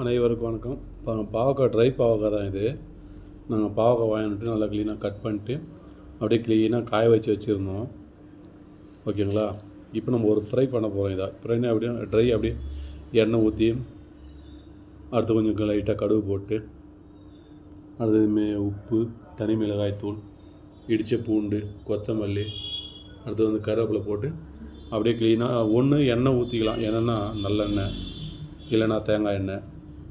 அனைவருக்கும் வணக்கம். பாவக்காய் ட்ரை பாவக்காய் தான் இது. நாங்கள் பாவக்காய் வாங்கிட்டு நல்லா க்ளீனாக கட் பண்ணிட்டு அப்படியே க்ளீனாக காய வச்சுருந்தோம். ஓகேங்களா? இப்போ நம்ம ஒரு ஃப்ரை பண்ண போகிறோம். இதை ஃப்ரைனா அப்படியே ட்ரை அப்படியே எண்ணெய் ஊற்றி அடுத்து கொஞ்சம் லைட்டாக கடுகு போட்டு அடுத்தது உப்பு, தனி மிளகாய் தூள், இடித்த பூண்டு, கொத்தமல்லி, அடுத்து வந்து கருவேப்பிலை போட்டு அப்படியே க்ளீனாக எண்ணெய் ஊற்றிக்கலாம். எண்ணெய்னா நல்லெண்ணெய், இல்லைனா தேங்காய் எண்ணெய்,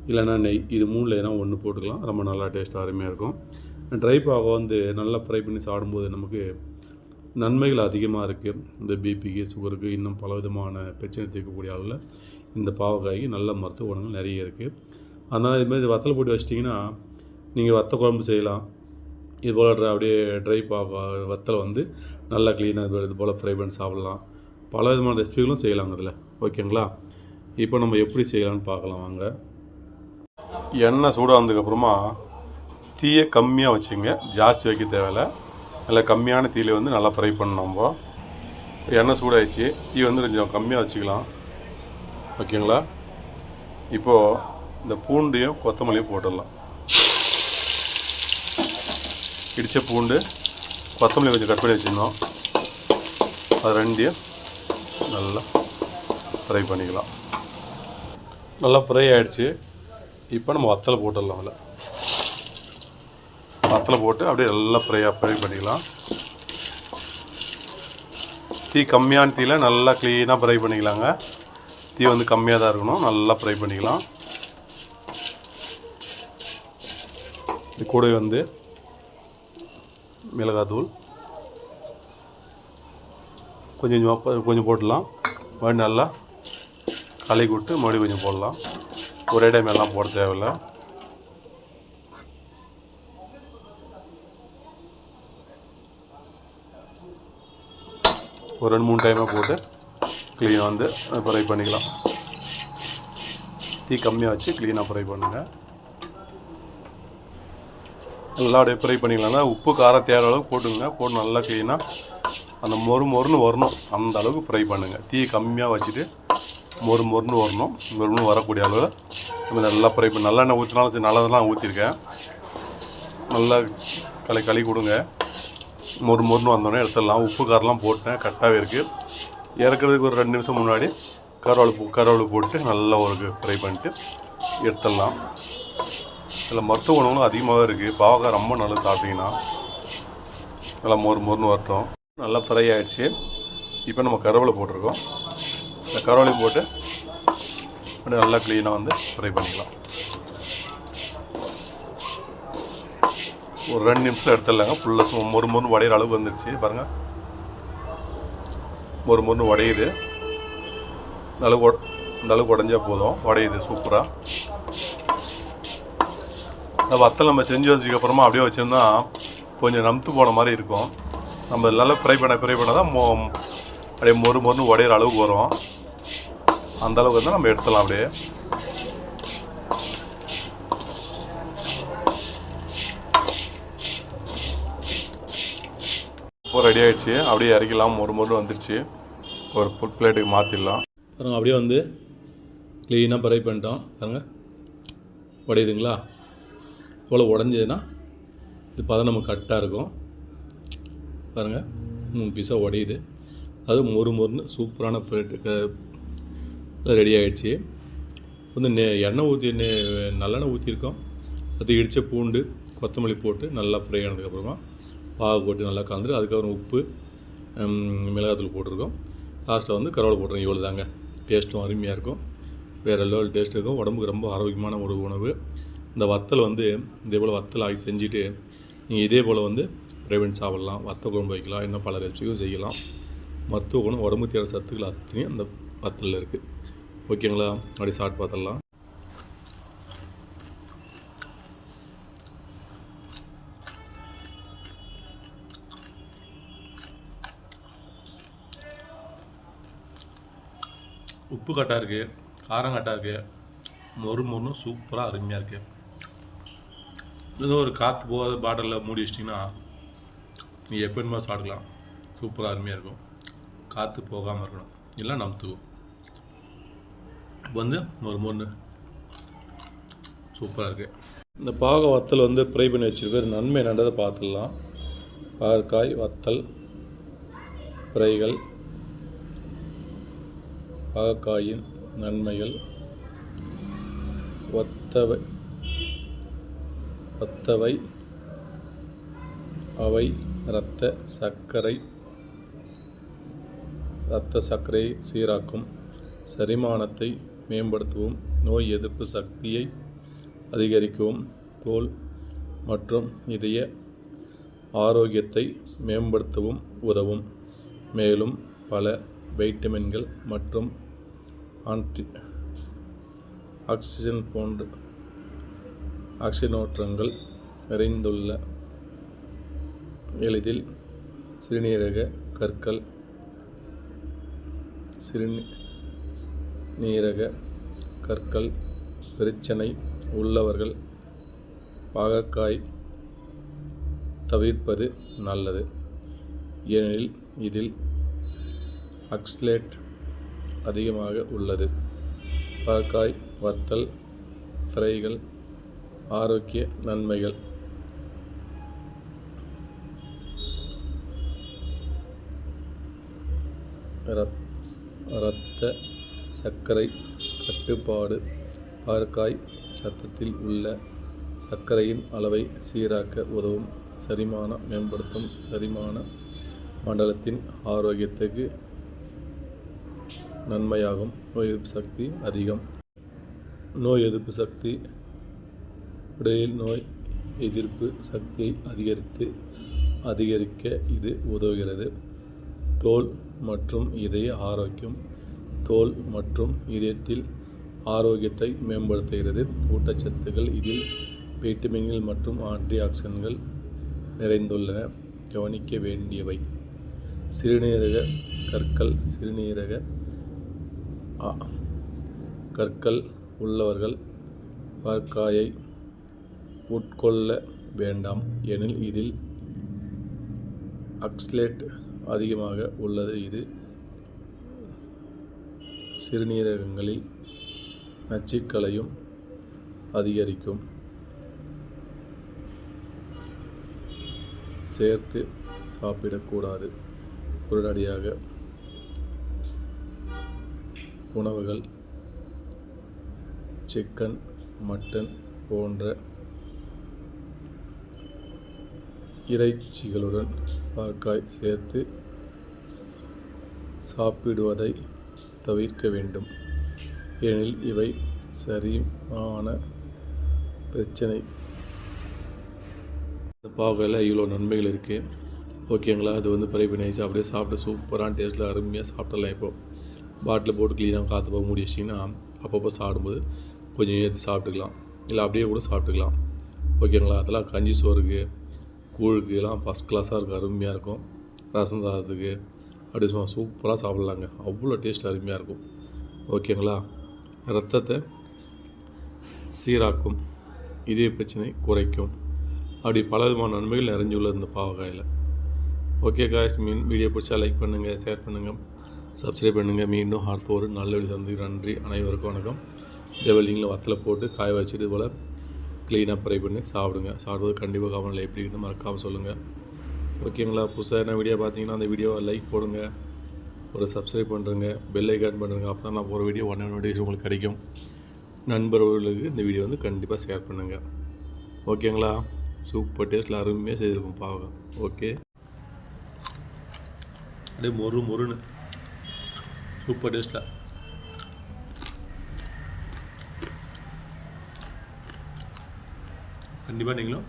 இல்லைனா நெய், இது மூணில் எதனா ஒன்று போட்டுக்கலாம். ரொம்ப நல்லா டேஸ்ட்டாக அருமையாக இருக்கும். ட்ரை பாவக்காய் வந்து நல்லா ஃப்ரை பண்ணி சாப்பிடும்போது நமக்கு நன்மைகள் அதிகமாக இருக்குது. இந்த பிபிக்கு, சுகருக்கு, இன்னும் பல விதமான பிரச்சனை தீர்க்கக்கூடிய அளவில் இந்த பாவக்காய்க்கு நல்ல மருத்துவ குணங்கள் நிறைய இருக்குது. அதனால் இதுமாதிரி வத்தல் போட்டு வச்சிட்டிங்கன்னா நீங்கள் வத்த குழம்பு செய்யலாம். இது போல் அப்படியே ட்ரை பாவக்காய் வத்தலை வந்து நல்லா க்ளீனாக இது போல் ஃப்ரை பண்ணி சாப்பிட்லாம். பல விதமான ரெசிபிகளும் செய்யலாங்க இதில். ஓகேங்களா? இப்போ நம்ம எப்படி செய்யலாம்னு பார்க்கலாம் வாங்க. எண்ணெய் சூடாக வந்ததுக்கப்புறமா தீயை கம்மியாக வச்சுங்க, ஜாஸ்தி வைக்க தேவையில்லை. நல்லா கம்மியான தீயில் வந்து நல்லா ஃப்ரை பண்ணணும். நம்ம எண்ணெய் சூடாகிடுச்சு, தீ வந்து கொஞ்சம் கம்மியாக வச்சுக்கலாம். ஓகேங்களா? இப்போது இந்த பூண்டையும் கொத்தமல்லியும் போட்டுடலாம். இடித்த பூண்டு, கொத்தமல்லி கொஞ்சம் கட் பண்ணி வச்சுருந்தோம், அது ரெண்டையும் நல்லா ஃப்ரை பண்ணிக்கலாம். நல்லா ஃப்ரை ஆகிடுச்சு. இப்போ நம்ம வத்தலை போட்டுடலாம். அதில் வத்தலை போட்டு அப்படியே நல்லா ஃப்ரை பண்ணிக்கலாம். தீ கம்மியான தீயில் நல்லா க்ளீனாக ஃப்ரை பண்ணிக்கலாங்க. தீ வந்து கம்மியாக தான் இருக்கணும். நல்லா ஃப்ரை பண்ணிக்கலாம். இது கூட வந்து மிளகாத்தூள் கொஞ்சம் போட்டுடலாம். மறுபடியும் நல்லா கலக்கி விட்டு மறுபடியும் கொஞ்சம் போடலாம். ஒரே டைம் எல்லாம் போட தேவையில்லை. ஒரு 2-3 டைமாக போட்டு க்ளீனாக வந்து ஃப்ரை பண்ணிக்கலாம். தீ கம்மியாக வச்சு க்ளீனாக ஃப்ரை பண்ணுங்கள். நல்லா அப்படியே ஃப்ரை பண்ணிக்கலாம்னா உப்பு காரம் தேவையான அளவுக்கு போட்டுங்க. போட்டு நல்லா க்ளீனாக அந்த மொறுன்னு வரணும். அந்த அளவுக்கு ஃப்ரை பண்ணுங்கள். தீ கம்மியாக வச்சுட்டு மொறுன்னு வரக்கூடிய அளவில் நம்ம நல்லா ஃப்ரை பண்ணி நல்லெண்ணெய் ஊற்றினாலும் சரி, நல்லதெல்லாம் ஊற்றிருக்கேன். நல்லா களி கொடுங்க. மொறுன்னு வந்தோடனே எடுத்துடலாம். உப்பு காரெலாம் போட்டேன், கரெக்டாகவே இருக்குது. இறக்குறதுக்கு ஒரு 2 நிமிஷம் முன்னாடி கருவேப்பிலை போட்டு நல்லா ஒரு ஃப்ரை பண்ணிட்டு எடுத்துடலாம். இதில் மருத்துவ குணங்களும் அதிகமாகவே இருக்குது. பாவக்காய் ரொம்ப நல்லா சாப்பிட்டிங்கன்னா நல்லா மொறுன்னு வரட்டும். நல்லா ஃப்ரை ஆகிடுச்சு. இப்போ நம்ம கருவேப்பிலை போட்டிருக்கோம். இந்த கருவேப்பிலையும் போட்டு அப்படியே நல்லா க்ளீனாக வந்து ஃப்ரை பண்ணிக்கலாம். ஒரு 2 நிமிஷம் எடுத்துடலாங்க. ஃபுல்லாக மொறுன்னு உடையிற அளவுக்கு வந்துடுச்சு பாருங்கள். மொறுன்னு உடையுது. இந்த அளவுக்கு உடஞ்சா போதும். உடையுது சூப்பராக. இந்த வத்தல் நம்ம செஞ்சு வச்சதுக்கப்புறமா அப்படியே வச்சுருந்தா கொஞ்சம் நமுத்து போன மாதிரி இருக்கும். நம்ம நல்லா ஃப்ரை பண்ண தான் அப்படியே மொறுன்னு உடையிற அளவுக்கு வரும். அந்த அளவுக்கு வந்து நம்ம எடுத்துடலாம். அப்படியே இப்போ ரெடி ஆகிடுச்சு. அப்படியே இறக்கலாம். மொறு வந்துடுச்சு. ஒரு ஃபுட் பிளேட்டுக்கு மாற்றிடலாம். பாருங்கள், அப்படியே வந்து க்ளீனாக ஃப்ரை பண்ணிட்டோம். பாருங்கள், உடையுதுங்களா? இவ்வளோ உடஞ்சதுன்னா இது பதம் நமக்கு கரெக்டாக இருக்கும். பாருங்கள், 3 பீஸாக உடையுது. அது மொறுன்னு சூப்பரான ஃப்ரைட்டு ரெடி ஆகிடுச்சு. வந்து எண்ணெய் ஊற்றி நல்லெண்ணெய் ஊற்றிருக்கோம். அது இடித்த பூண்டு, கொத்தமல்லி போட்டு நல்லா ஃப்ரை ஆனதுக்கப்புறமா பாவை போட்டு நல்லா கலந்துட்டு அதுக்கப்புறம் உப்பு, மிளகாத்தூள் போட்டிருக்கோம். லாஸ்ட்டாக வந்து கருவேப்பிலை போட்டிருக்கோம். இவ்வளோ தாங்க. டேஸ்ட்டும் அருமையாக இருக்கும். வேறு லெவல் டேஸ்ட் இருக்கும். உடம்புக்கு ரொம்ப ஆரோக்கியமான ஒரு உணவு. இந்த வத்தல் வந்து இதே போல் வத்தல் ஆகி செஞ்சுட்டு நீங்கள் இதே போல் வந்து ஃப்ரை பண்ணி சாப்பிட்லாம். வத்த குழம்பு வைக்கலாம். இன்னும் பல ரெசிபியும் செய்யலாம். மருத்துவ குணம், உடம்பு தேவை சத்துக்கள் அத்தனையும் அந்த வத்தலில் இருக்குது. ஓகேங்களா? அப்படி சாப்பிட்டு பார்த்துடலாம். உப்பு கட்டாக இருக்குது, காரம் கட்டாக இருக்குது, மொறுன்னு சூப்பராக அருமையாக இருக்குது. ஏதோ ஒரு காற்று போகாத பாட்டிலில் மூடி வச்சிட்டிங்கன்னா நீங்கள் எப்போ வேணுமோ சாப்பிடலாம். சூப்பராக அருமையாக இருக்கும். காற்று போகாமல் இருக்கணும், இல்லை நமுத்துக்கும். வந்து மொறுன்னு சூப்பராக இருக்குது. இந்த பாவக்காய் வத்தல் வந்து ஃப்ரை பண்ணி வச்சுருக்க நன்மை என்னன்றதை பார்த்துடலாம். பாகற்காய் வத்தல் ஃப்ரைகள், பாகற்காயின் நன்மைகள், வத்தவை அவை இரத்த சர்க்கரை சீராக்கும், செரிமானத்தை மேம்படுத்தவும், நோய் எதிர்ப்பு சக்தியை அதிகரிக்கவும், தோல் மற்றும் இதய ஆரோக்கியத்தை மேம்படுத்தவும் உதவும். மேலும் பல வைட்டமின்கள் மற்றும் ஆக்சிஜனேற்றங்கள் நிறைந்துள்ள எளிதில் சிறுநீரக கற்கள் பிரச்சனை உள்ளவர்கள் பாகற்காய் தவிர்ப்பது நல்லது. ஏனெனில் இதில் ஆக்சலேட் அதிகமாக உள்ளது. பாகற்காய் வத்தல் ஃப்ரைகள் ஆரோக்கிய நன்மைகள். இரத்த சர்க்கரை கட்டுப்பாடு. பாகற்காய் இரத்தத்தில் உள்ள சர்க்கரையின் அளவை சீராக்க உதவும், செரிமானம் மேம்படுத்தும், செரிமான மண்டலத்தின் ஆரோக்கியத்துக்கு நன்மையாகும், நோய் எதிர்ப்பு சக்தி அதிகம். நோய் எதிர்ப்பு சக்தி உடலில் நோய் எதிர்ப்பு சக்தியை அதிகரிக்க இது உதவுகிறது. தோல் மற்றும் இதய ஆரோக்கியம். தோல் மற்றும் இதயத்தில் ஆரோக்கியத்தை மேம்படுத்துகிறது. ஊட்டச்சத்துக்கள் இதில் வைட்டமின்கள் மற்றும் ஆன்டி ஆக்சிடன்ட்கள் நிறைந்துள்ளன. கவனிக்க வேண்டியவை: சிறுநீரக கற்கள் உள்ளவர்கள் பாகற்காயை உட்கொள்ள வேண்டாம், எனில் இதில் ஆக்சலேட் அதிகமாக உள்ளது. இது சிறுநீரகங்களில் நச்சுக்களையும் அதிகரிக்கும். சேர்த்து சாப்பிடக்கூடாது. உடனடியாக உணவுகள் சிக்கன், மட்டன் போன்ற இறைச்சிகளுடன் பாகற்காய் சேர்த்து சாப்பிடுவதை தவிர்க்க வேண்டும், ஏனெனில் இவை செரிமான பிரச்சனை. இந்த பாவக்காயில் இவ்வளோ நன்மைகள் இருக்குது. ஓகேங்களா? அது வந்து ஃப்ரை பண்ணி வச்சு அப்படியே சாப்பிட்டு சூப்பரான டேஸ்ட்டில் அருமையாக சாப்பிடலாம். இப்போது பாட்டில் போட்டு க்ளீனாக காற்று போக மூடி வச்சிங்கன்னா அப்பப்போ சாப்பிடும்போது கொஞ்சம் ஏற்றி சாப்பிட்டுக்கலாம், இல்லை அப்படியே கூட சாப்பிட்டுக்கலாம். ஓகேங்களா? அதெல்லாம் கஞ்சி சோறுக்கு, கூழுக்கு எல்லாம் ஃபஸ்ட் கிளாஸாக இருக்கும், அருமையாக இருக்கும். ரசம் சாதத்துக்கு அப்படி சூப்பராக சாப்பிட்லாங்க, அவ்வளோ டேஸ்ட் அருமையாக இருக்கும். ஓகேங்களா? இரத்தத்தை சீராக்கும், இதய பிரச்சனை குறைக்கும், அப்படி பல விதமான நன்மைகள் நிறைஞ்சுள்ளது இந்த பாவக்காயில். ஓகே காய்ஸ், வீடியோ பிடிச்சா லைக் பண்ணுங்கள், ஷேர் பண்ணுங்கள், சப்ஸ்கிரைப் பண்ணுங்கள். மீண்டும் அடுத்த ஒரு நல்ல வீடியோ சந்திக்கிறேன். நன்றி, அனைவருக்கும் வணக்கம். இதே நீங்களும் வத்தலை போட்டு காய வச்சுட்டு போல் க்ளீனாக ஃப்ரை பண்ணி சாப்பிடுங்க. சாப்பிடுவது கண்டிப்பாக கமெண்ட்டில் எப்படி இருக்குன்னு மறக்காமல் சொல்லுங்கள். ஓகேங்களா? புதுசாக என்ன வீடியோ பார்த்தீங்கன்னா அந்த வீடியோவை லைக் போடுங்க, ஒரு சப்ஸ்கிரைப் பண்ணுறங்க, பெல் ஐக்கான் பண்ணுறங்க. அப்போ தான் நான் போகிற வீடியோ ஒன் நோட்டிஃபிகேஷன் உங்களுக்கு கிடைக்கும். நண்பர்களுக்கு இந்த வீடியோ வந்து கண்டிப்பாக ஷேர் பண்ணுங்கள். ஓகேங்களா? சூப்பர் டேஸ்ட்டில் அருமையாக செய்திருக்கும் பாவக்காய். ஓகே, அப்படியே மொறுன்னு சூப்பர் டேஸ்ட்டில். கண்டிப்பாக நீங்களும்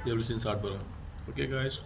எப்படி செஞ்சு சாப்பிட்டு பாருங்கள். Okay guys.